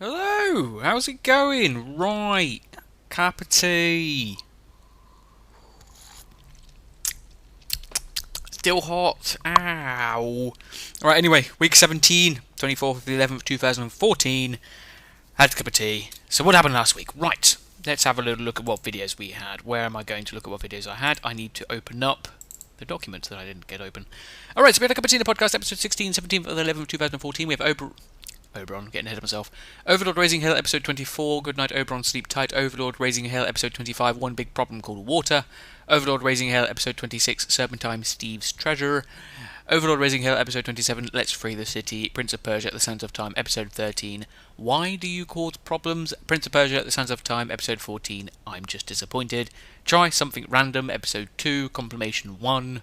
Hello, how's it going? Right, cup of tea. Still hot. Ow. Right, anyway, week 17, 24th of the 11th, 2014. Had a cup of tea. So what happened last week? Right, let's have a little look at what videos we had. Where am I going to look at what videos I had? I need to open up the documents that I didn't get open. Alright, so we had a cup of tea in the podcast, episode 16, 17th of the 11th, 2014. We have Oberon, getting ahead of myself. Overlord Raising Hell, episode 24. Good night, Oberon, sleep tight. Overlord Raising Hell, episode 25. One big problem called water. Overlord Raising Hell, episode 26. Serpentine, Steve's treasure. Overlord Raising Hell, episode 27. Let's free the city. Prince of Persia, The Sands of Time, episode 13. Why do you cause problems? Prince of Persia, The Sands of Time, episode 14. I'm just disappointed. Try something random, episode 2. Compilation 1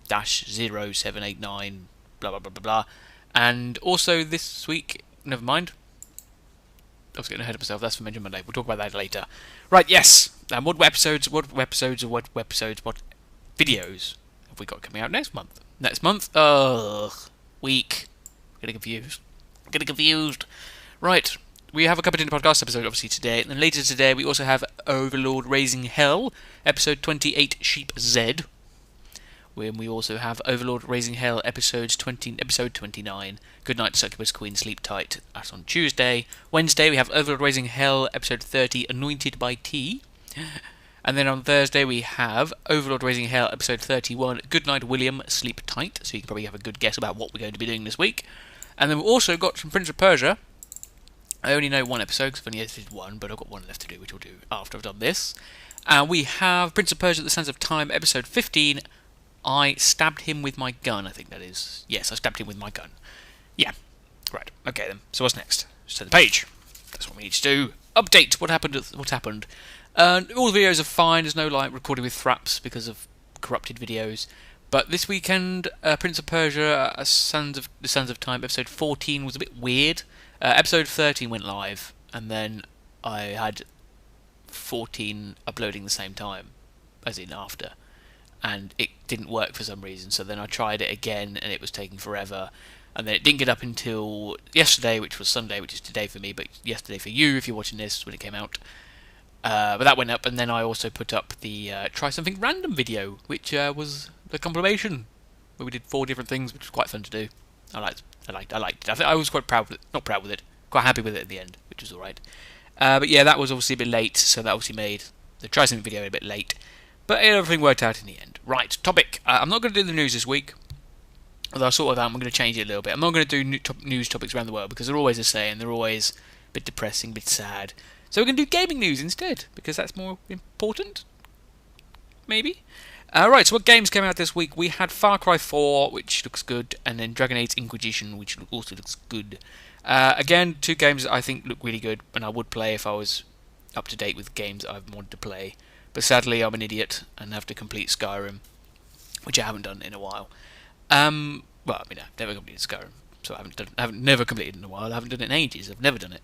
0789. Blah blah blah blah blah. And also this week. Never mind. I was getting ahead of myself. That's for Mention Monday. We'll talk about that later. Right, yes. And what videos have we got coming out next month? Week. Getting confused. Right. We have a couple in the podcast episode, obviously, today. And then later today, we also have Overlord Raising Hell, episode 28, Sheep Z. When we also have Overlord Raising Hell episode 29. Good night, Succubus Queen, sleep tight. That's on Tuesday. Wednesday we have Overlord Raising Hell episode 30, Anointed by Tea. And then on Thursday we have Overlord Raising Hell episode 31, Good night, William, sleep tight. So you can probably have a good guess about what we're going to be doing this week. And then we've also got some Prince of Persia. I only know one episode because I've only edited one, but I've got one left to do, which I'll do after I've done this. And we have Prince of Persia: The Sands of Time episode 15. I stabbed him with my gun, I think that is. Yes, I stabbed him with my gun. Yeah. Right. Okay then. So what's next? Just turn the page. That's what we need to do. Update. What happened? All the videos are fine. There's no recording with thraps because of corrupted videos. But this weekend, Prince of Persia: The Sands of Time episode 14 was a bit weird. Episode 13 went live, and then I had 14 uploading the same time, as in after. And it didn't work for some reason, so then I tried it again and it was taking forever, and then it didn't get up until yesterday, which was Sunday, which is today for me, but yesterday for you if you're watching this when it came out. But that went up, and then I also put up the Try Something Random video, which was the compilation where we did 4 different things, which was quite fun to do. I liked it. I think I was quite proud with it, not proud with it, quite happy with it at the end, which was alright. But yeah, that was obviously a bit late, so that obviously made the Try Something video a bit late. But everything worked out in the end. Right, topic. I'm not going to do the news this week. Although I sort of am. I'm going to change it a little bit. I'm not going to do news topics around the world because they're always the same. They're always a bit depressing, a bit sad. So we're going to do gaming news instead because that's more important. Maybe. Right, so what games came out this week? We had Far Cry 4, which looks good, and then Dragon Age Inquisition, which also looks good. Again, 2 games that I think look really good, and I would play if I was up to date with games that I've wanted to play. But sadly, I'm an idiot and have to complete Skyrim, which I haven't done in a while. Well, I mean, I've never completed Skyrim, so I haven't never completed it in a while. I haven't done it in ages. I've never done it.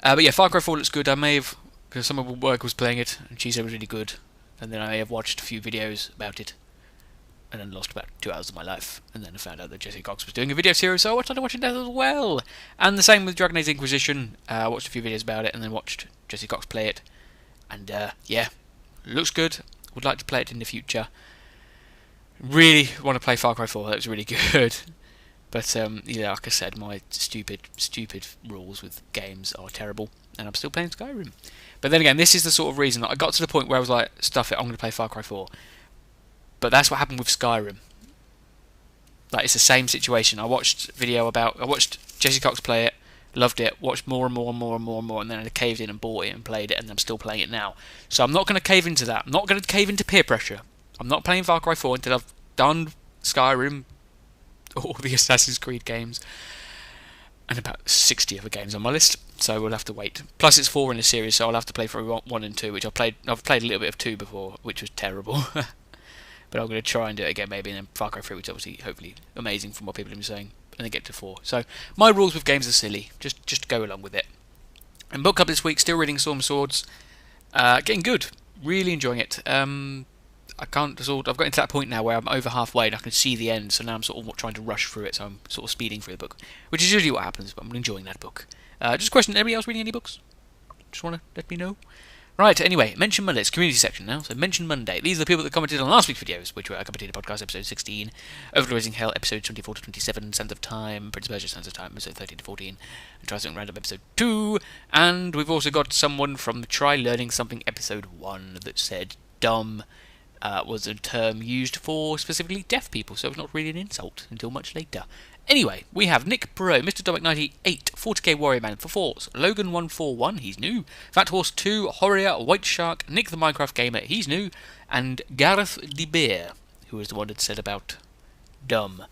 But yeah, Far Cry 4 looks good. I may have, because some of my work was playing it, and she said it was really good. And then I may have watched a few videos about it, and then lost about 2 hours of my life. And then I found out that Jesse Cox was doing a video series, so I started watching that as well. And the same with Dragon Age Inquisition. I watched a few videos about it, and then watched Jesse Cox play it. And yeah. Looks good. Would like to play it in the future. Really want to play Far Cry 4. That was really good. But yeah, like I said, my stupid rules with games are terrible, and I'm still playing Skyrim. But then again, this is the sort of reason that I got to the point where I was like, stuff it, I'm going to play Far Cry 4. But that's what happened with Skyrim. Like, it's the same situation. I watched Jesse Cox play it. Loved it, watched more and more, and then I caved in and bought it and played it, and I'm still playing it now. So I'm not going to cave into that. I'm not going to cave into peer pressure. I'm not playing Far Cry 4 until I've done Skyrim, all the Assassin's Creed games, and about 60 other games on my list. So we'll have to wait. Plus it's 4 in the series, so I'll have to play through 1 and 2, which I've played a little bit of 2 before, which was terrible. But I'm going to try and do it again maybe, and then Far Cry 3, which is obviously, hopefully, amazing from what people have been saying. And then get to 4. So my rules with games are silly. Just go along with it. And book club this week, still reading Storm Swords. Getting good. Really enjoying it. I've got into that point now where I'm over halfway and I can see the end. So now I'm sort of trying to rush through it. So I'm sort of speeding through the book, which is usually what happens. But I'm enjoying that book. Just a question, anybody else reading any books? Just want to let me know. Right, anyway, Mention Monday. It's community section now, so Mention Monday. These are the people that commented on last week's videos, which were Accompanied Podcast episode 16, Overlord Raising Hell episode 24 to 27, Sands of Time, Prince of Persia Sands of Time episode 13 to 14, and Try Something Random episode 2, and we've also got someone from Try Learning Something episode 1 that said dumb was a term used for specifically deaf people, so it's not really an insult until much later. Anyway, we have Nick Pro, Mr. Domic98, 40k Warrior Man for 4s, Logan141, he's new, Fat Horse 2, Horia, White Shark, Nick the Minecraft Gamer, he's new, and Gareth the Bear, who was the one that said about dumb.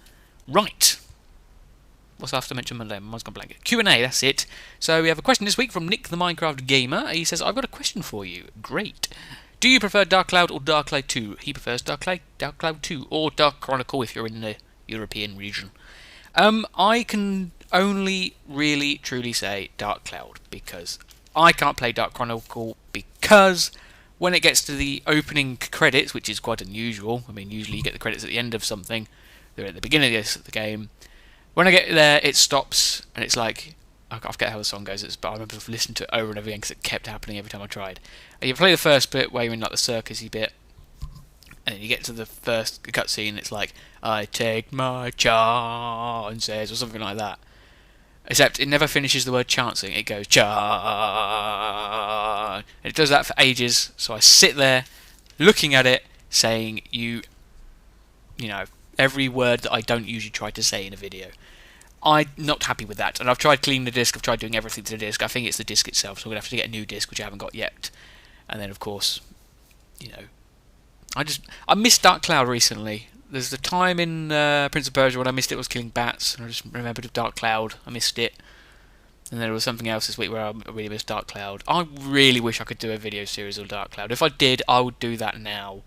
Right. What's after Mention Monday? Mine's gone blank. Q&A, that's it. So we have a question this week from Nick the Minecraft Gamer. He says, I've got a question for you. Great. Do you prefer Dark Cloud or Dark Cloud 2? He prefers Dark Cloud 2, or Dark Chronicle if you're in the European region. I can only really truly say Dark Cloud, because I can't play Dark Chronicle because when it gets to the opening credits, which is quite unusual, I mean usually you get the credits at the end of something, they're at the beginning of the game. When I get there it stops and it's like, I forget how the song goes, but I remember listening to it over and over again because it kept happening every time I tried. And you play the first bit where you're in like the circusy bit, and you get to the first cutscene, it's like, I take my chances, or something like that. Except it never finishes the word chancing, it goes chance. And it does that for ages, so I sit there, looking at it, saying, you know, every word that I don't usually try to say in a video. I'm not happy with that, and I've tried cleaning the disc, I've tried doing everything to the disc. I think it's the disc itself, so I'm going to have to get a new disc, which I haven't got yet. And then, of course, you know, I missed Dark Cloud recently. There's the time in Prince of Persia when I missed it was killing bats, and I just remembered Dark Cloud. I missed it. And then there was something else this week where I really missed Dark Cloud. I really wish I could do a video series of Dark Cloud. If I did, I would do that now.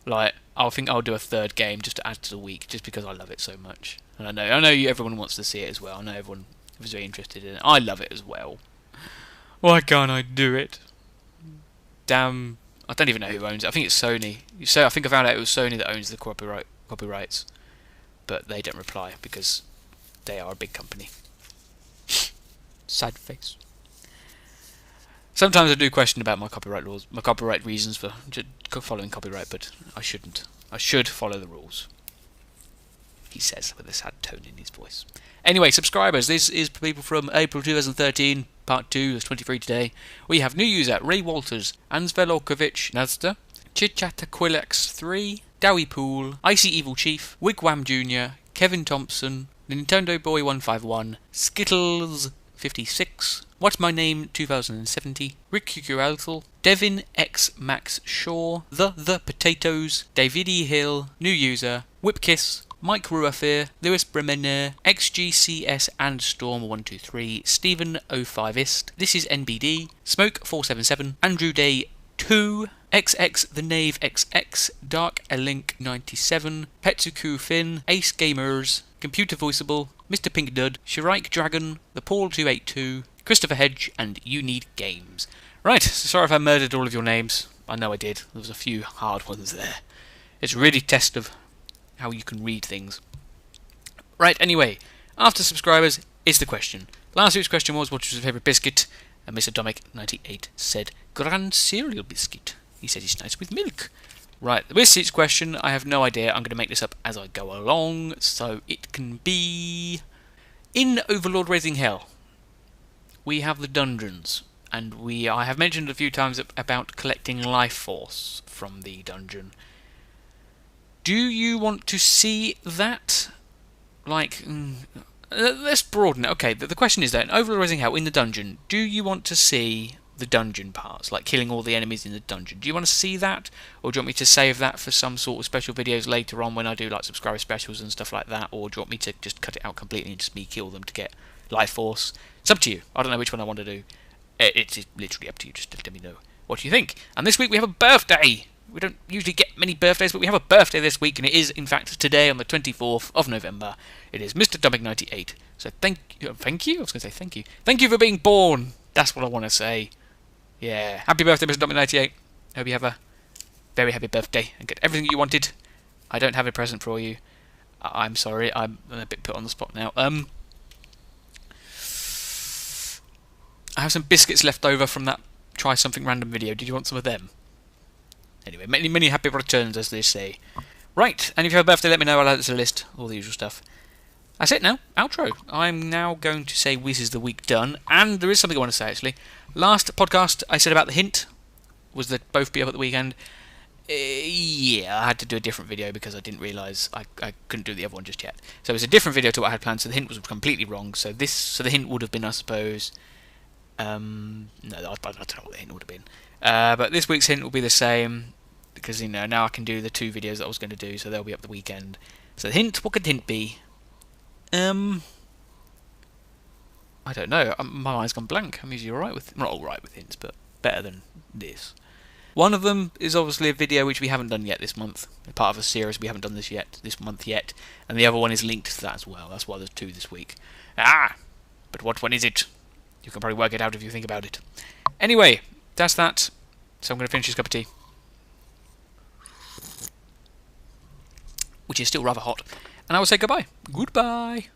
Like, I think I'll do a third game just to add to the week, just because I love it so much. And I know everyone wants to see it as well. I know everyone is very interested in it. I love it as well. Why can't I do it? Damn. I don't even know who owns it. I think it's Sony. I think I found out it was Sony that owns the copyrights, but they don't reply because they are a big company. Sad face. Sometimes I do question about my copyright laws, my copyright reasons for following copyright, but I shouldn't. I should follow the rules, he says with a sad tone in his voice. Anyway, subscribers, this is for people from April 2013, part 2, there's 23 today. We have new user, Ray Walters, Ansvelokovic Nazda, Chitchataquilex3, Dowie Pool, Icy Evil Chief, Wigwam Jr., Kevin Thompson, Nintendo Boy 151, Skittles 56, What's My Name 2070, Rick Kukuralthal, Devin X Max Shaw, The Potatoes, Davidi Hill, new user, Whipkiss, Mike Ruafir, Lewis Bremener, XGCS and Storm123, Stephen 05ist, This is NBD, Smoke477, Andrew Day 2, XX The Knave XX, Dark Link 97, Petsuku Finn, Ace Gamers, Computer Voiceable, Mr. Pink Dud, Shirike Dragon, The Paul 282, Christopher Hedge, and You Need Games. Right, so sorry if I murdered all of your names. I know I did. There was a few hard ones there. It's really a test of how you can read things. Right, anyway, after subscribers is the question. Last week's question was, what was your favourite biscuit? And Mr. Domic98 said, Grand Cereal Biscuit. He said it's nice with milk. Right, this week's question, I have no idea. I'm going to make this up as I go along, so it can be... In Overlord Raising Hell, we have the dungeons, and I have mentioned a few times about collecting life force from the dungeon. Do you want to see that? Like, let's broaden it. Okay, the question is that in Overlord Raising Hell, in the dungeon, do you want to see the dungeon parts, like killing all the enemies in the dungeon? Do you want to see that, or do you want me to save that for some sort of special videos later on when I do like subscriber specials and stuff like that, or do you want me to just cut it out completely and just me kill them to get life force? It's up to you. I don't know which one I want to do. It's literally up to you. Just let me know what you think. And this week we have a birthday. We don't usually get many birthdays, but we have a birthday this week, and it is, in fact, today on the 24th of November. It is Mr. Domic98. So thank you. I was going to say thank you. Thank you for being born. That's what I want to say. Yeah. Happy birthday, Mr. Domic98. Hope you have a very happy birthday and get everything you wanted. I don't have a present for you. I'm sorry. I'm a bit put on the spot now. I have some biscuits left over from that Try Something Random video. Did you want some of them? Anyway, many happy returns, as they say. Right, and if you have a birthday, let me know. I'll add it to the list. All the usual stuff. That's it now. Outro. I'm now going to say Whiz is the week done. And there is something I want to say, actually. Last podcast I said about the hint was that both be up at the weekend. Yeah, I had to do a different video because I didn't realise I couldn't do the other one just yet. So it was a different video to what I had planned, so the hint was completely wrong. So the hint would have been, I suppose... no, I don't know what the hint would have been. But this week's hint will be the same, because, you know, now I can do the 2 videos that I was going to do, so they'll be up the weekend. So the hint, what could the hint be? I don't know. My mind's gone blank. I'm usually alright with... not alright with hints, but better than this. One of them is obviously a video which we haven't done yet this month. Part of a series we haven't done this month yet. And the other one is linked to that as well. That's why there's 2 this week. But what one is it? You can probably work it out if you think about it. Anyway, that's that. So I'm going to finish this cup of tea. Which is still rather hot. And I will say goodbye. Goodbye.